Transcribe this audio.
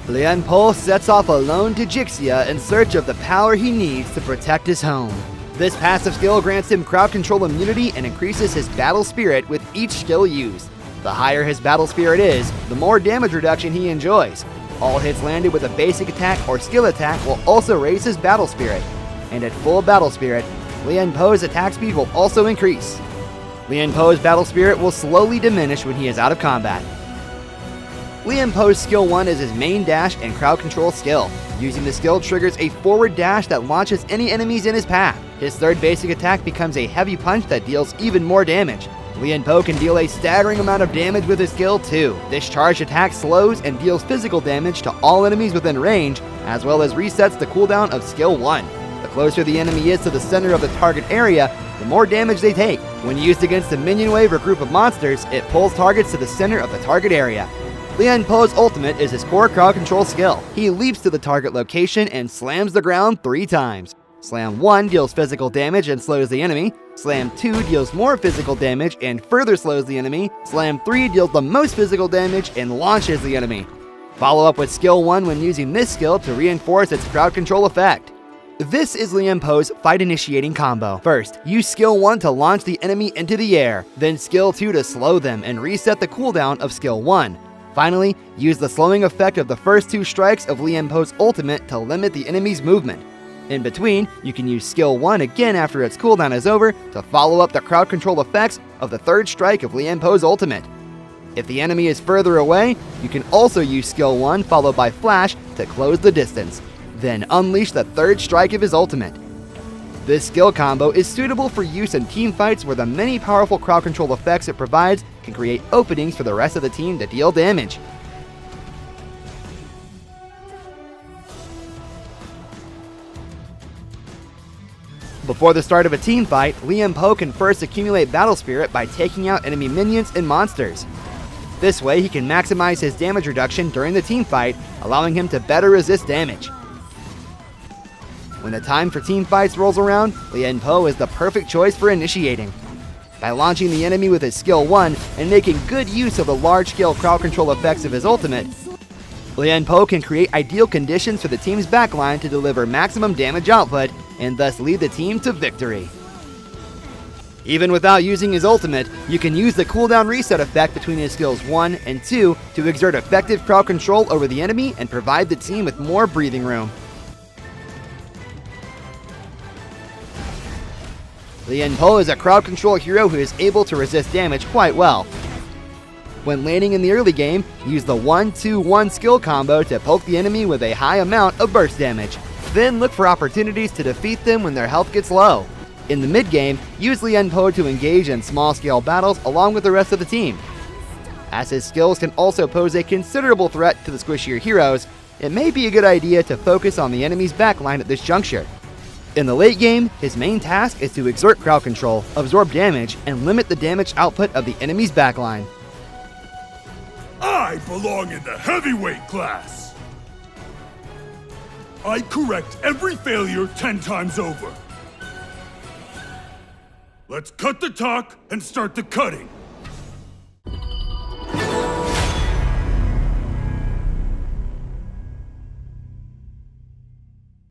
Liaanpo sets off alone to Jixia in search of the power he needs to protect his home. This passive skill grants him crowd control immunity and increases his battle spirit with each skill used. The higher his battle spirit is, the more damage reduction he enjoys. All hits landed with a basic attack or skill attack will also raise his battle spirit. And at full battle spirit, Liaanpo's attack speed will also increase. Liaanpo's battle spirit will slowly diminish when he is out of combat. Liaanpo's skill 1 is his main dash and crowd control skill. Using the skill triggers a forward dash that launches any enemies in his path. His third basic attack becomes a heavy punch that deals even more damage. Liaanpo can deal a staggering amount of damage with his skill 2. This charged attack slows and deals physical damage to all enemies within range, as well as resets the cooldown of skill 1. The closer the enemy is to the center of the target area, the more damage they take. When used against a minion wave or group of monsters, it pulls targets to the center of the target area. Liaanpo's ultimate is his core crowd control skill. He leaps to the target location and slams the ground 3 times. Slam 1 deals physical damage and slows the enemy. Slam 2 deals more physical damage and further slows the enemy. Slam 3 deals the most physical damage and launches the enemy. Follow up with skill 1 when using this skill to reinforce its crowd control effect. This is Liaanpo's fight initiating combo. First, use skill 1 to launch the enemy into the air, then skill 2 to slow them and reset the cooldown of skill 1. Finally, use the slowing effect of the first 2 strikes of Liaanpo's ultimate to limit the enemy's movement. In between, you can use skill 1 again after its cooldown is over to follow up the crowd control effects of the 3rd strike of Liaanpo's ultimate. If the enemy is further away, you can also use skill 1 followed by flash to close the distance. Then unleash the 3rd strike of his ultimate. This skill combo is suitable for use in team fights where the many powerful crowd control effects it provides can create openings for the rest of the team to deal damage. Before the start of a team fight, Liaanpo can first accumulate battle spirit by taking out enemy minions and monsters. This way he can maximize his damage reduction during the team fight, allowing him to better resist damage. When the time for team fights rolls around, Liaanpo is the perfect choice for initiating. By launching the enemy with his skill 1 and making good use of the large-scale crowd control effects of his ultimate, Liaanpo can create ideal conditions for the team's backline to deliver maximum damage output and thus lead the team to victory. Even without using his ultimate, you can use the cooldown reset effect between his skills 1 and 2 to exert effective crowd control over the enemy and provide the team with more breathing room. Liaanpo is a crowd control hero who is able to resist damage quite well. When landing in the early game, use the 1-2-1 skill combo to poke the enemy with a high amount of burst damage. Then look for opportunities to defeat them when their health gets low. In the mid-game, use Liaanpo to engage in small-scale battles along with the rest of the team. As his skills can also pose a considerable threat to the squishier heroes, it may be a good idea to focus on the enemy's backline at this juncture. In the late game, his main task is to exert crowd control, absorb damage, and limit the damage output of the enemy's backline. I belong in the heavyweight class! I correct every failure 10 times over. Let's cut the talk and start the cutting.